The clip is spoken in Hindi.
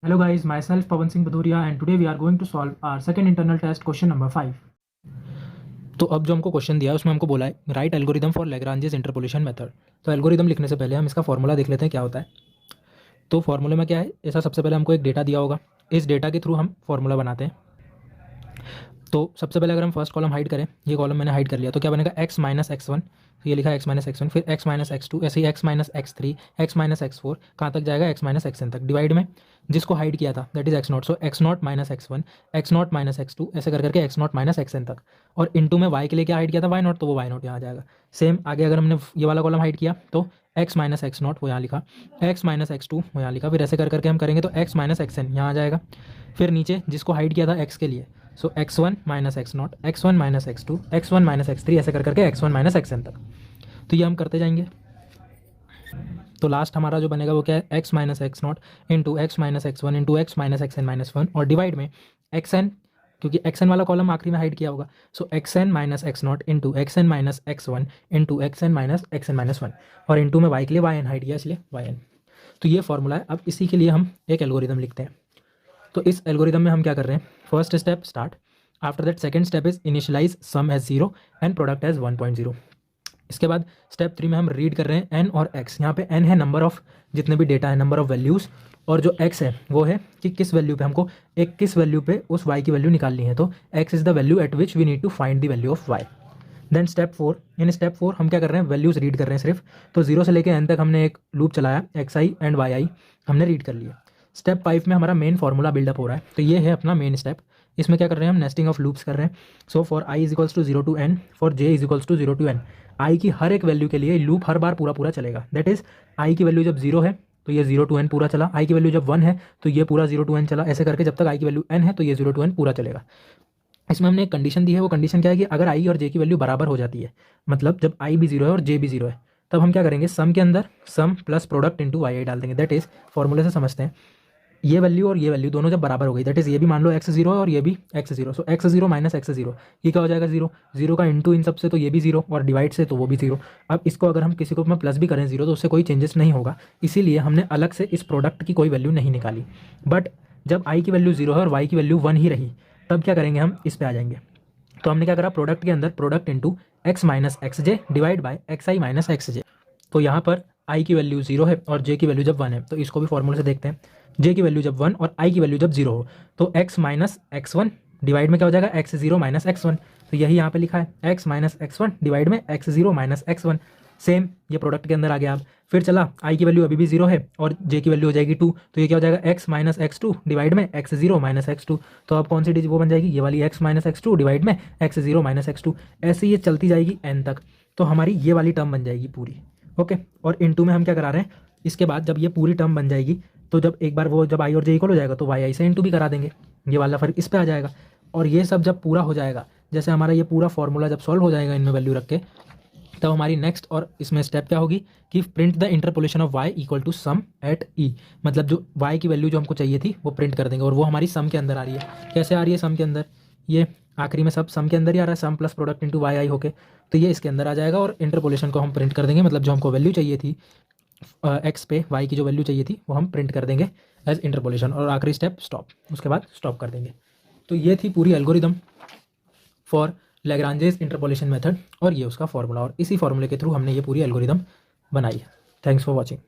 Hello guys, myself Pawan Singh Bhadoria and today we are going to solve our second internal test question number 5. तो अब जो हमको क्वेश्चन दिया है उसमें हमको बोला है right algorithm for Lagrange's interpolation method. तो एल्गोरिदम लिखने से पहले हम इसका फॉर्मूला देख लेते हैं क्या होता है। तो फॉर्मूले में क्या है, ऐसा सबसे पहले हमको एक डेटा दिया होगा, इस डेटा के थ्रू हम फॉर्मूला बनाते हैं। तो सबसे पहले अगर हम फर्स्ट कॉलम हाइड करें, ये कॉलम मैंने हाइड कर लिया, तो क्या बनेगा x माइनस एक्स वन, तो ये लिखा है x माइनस एक्स वन, फिर x माइनस एक्स टू, ऐसे ही x minus X three, x minus X four, कहाँ तक जाएगा x माइनस एक्स एन तक, डिवाइड में जिसको हाइड किया था that is x not, so x not minus x one, x not minus x two, ऐसे कर करके x not minus x N तक, और इनटू में y के लिए क्या हाइड किया था y नॉट, तो वो y नॉट यहाँ आ जाएगा। सेम आगे अगर हमने ये वाला कॉलम हाइड किया तो x माइनस एक्स नॉट वो यहाँ लिखा, x माइनस एक्स टू वो यहाँ लिखा, फिर ऐसे कर करके हम करेंगे तो x माइनस एक्स एन यहाँ आ जाएगा। फिर नीचे जिसको हाइड किया था x के लिए, so x1 minus x not, x1 minus x two, x1 minus X three, ऐसे कर करके x1 माइनस एक्स एन तक। तो ये हम करते जाएंगे। तो लास्ट हमारा जो बनेगा वो क्या है, x minus x not into x minus x one into x minus x n minus one, और डिवाइड में एक्स एन, क्योंकि एक्स एन वाला कॉलम आखिरी में हाइड किया होगा, so x n minus x not into x n minus x one into x n minus one, और इंटू में वाई के लिए वाई एन हाइड किया इसलिए वाई एन। तो ये फॉर्मूला है। अब इसी के लिए हम एक एल्गोरिदम लिखते हैं। तो इस एल्गोरिदम में हम क्या कर रहे हैं, first step start, after that second step is initialize sum as 0 and product as 1.0। इसके बाद स्टेप 3 में हम रीड कर रहे हैं n और x। यहाँ पे n है नंबर ऑफ जितने भी डेटा है, नंबर ऑफ वैल्यूज़, और जो x है वो है कि किस वैल्यू पे हमको एक किस वैल्यू पे उस y की वैल्यू निकालनी है। तो x is the value at which we need to find the value of y। Then step 4, in step 4 हम क्या कर रहे हैं, वैल्यूज़ रीड कर रहे हैं सिर्फ। तो 0 से लेकर n तक हमने एक लूप चलाया, xi एंड yi हमने रीड कर लिया। स्टेप 5 में हमारा मेन फॉर्मूला बिल्डअप हो रहा है, तो ये है अपना मेन स्टेप। इसमें क्या कर रहे हैं, हम नेस्टिंग ऑफ लूप्स कर रहे हैं। So for i is equals to 0 to n, for j is equals to 0 to n, i की हर एक वैल्यू के लिए लूप हर बार पूरा पूरा चलेगा। दैट इज i की वैल्यू जब 0 है तो ये 0 टू n पूरा चला, i की वैल्यू जब 1 है तो ये पूरा 0 टू n चला, ऐसे करके जब तक i की वैल्यू n है तो ये 0 टू n पूरा चलेगा। इसमें हमने एक कंडीशन दी है, वो कंडीशन क्या है कि अगर i और j की वैल्यू बराबर हो जाती है, मतलब जब i भी 0 है और j भी 0 है, तब हम क्या करेंगे, सम के अंदर सम प्लस प्रोडक्ट इंटू वाई डाल देंगे। दैट इज फॉर्मूले से समझते हैं, ये वैल्यू और ये वैल्यू दोनों जब बराबर हो गई, दैट इज ये भी मान लो x जीरो है और ये भी x जीरो, सो x zero minus x zero, ये क्या हो जाएगा, जीरो। जीरो का इंटू इन सबसे तो ये भी जीरो, और डिवाइड से तो वो भी जीरो। अब इसको अगर हम किसी को में प्लस भी करें जीरो तो उससे कोई चेंजेस नहीं होगा, इसीलिए हमने अलग से इस प्रोडक्ट की कोई वैल्यू नहीं निकाली। बट जब आई की वैल्यू जीरो है और वाई की वैल्यू 1 ही रही, तब क्या करेंगे, हम इस पर आ जाएंगे। तो हमने क्या करा, प्रोडक्ट के अंदर product into x minus x j divide by x i minus x j. तो यहाँ पर आई की वैल्यू 0 है और जे की वैल्यू जब 1 है, तो इसको भी फॉर्मूले से देखते हैं। जे की वैल्यू जब 1 और आई की वैल्यू जब 0 हो, तो x minus x one divide में क्या हो जाएगा, x zero minus x one. तो यही यहाँ पे लिखा है, x minus x one divide में x zero minus x one. Same ये प्रोडक्ट के अंदर आ गया। अब फिर चला, आई की वैल्यू अभी भी 0 है और जे की वैल्यू हो जाएगी 2, तो ये क्या हो जाएगा, x minus x two divide में x zero minus x two. तो अब कौन सी डिजिट वो बन जाएगी, ये वाली x minus x two divide में x zero minus x two. ऐसे ये चलती जाएगी n तक, तो हमारी ये वाली टर्म बन जाएगी पूरी। ओके, और इनटू में हम क्या करा रहे हैं, इसके बाद जब ये पूरी टर्म बन जाएगी तो जब एक बार वो जब आई और जे इक्वल हो जाएगा तो वाई आई से इनटू भी करा देंगे, ये वाला फर्क इस पे आ जाएगा। और ये सब जब पूरा हो जाएगा, जैसे हमारा ये पूरा फॉर्मूला जब सॉल्व हो जाएगा इनमें वैल्यू रख के, तब हमारी नेक्स्ट और इसमें स्टेप क्या होगी कि print the interpolation of y equal to sum at e। मतलब जो y की वैल्यू जो हमको चाहिए थी वो प्रिंट कर देंगे, और वो हमारी सम के अंदर आ रही है। कैसे आ रही है सम के अंदर, ये आखिरी में सब सम के अंदर ही आ रहा है, सम प्लस प्रोडक्ट इंटू वाई आई होके, तो ये इसके अंदर आ जाएगा और इंटरपोलेशन को हम प्रिंट कर देंगे। मतलब जो हमको वैल्यू चाहिए थी एक्स पे वाई की जो वैल्यू चाहिए थी वो हम प्रिंट कर देंगे एज इंटरपोलेशन, और आखिरी स्टेप स्टॉप, उसके बाद स्टॉप कर देंगे। तो ये थी पूरी algorithm for Lagrange's interpolation method, और ये उसका फॉर्मूला, और इसी फॉर्मूले के थ्रू हमने ये पूरी एल्गोरिदम बनाई है। Thanks for watching.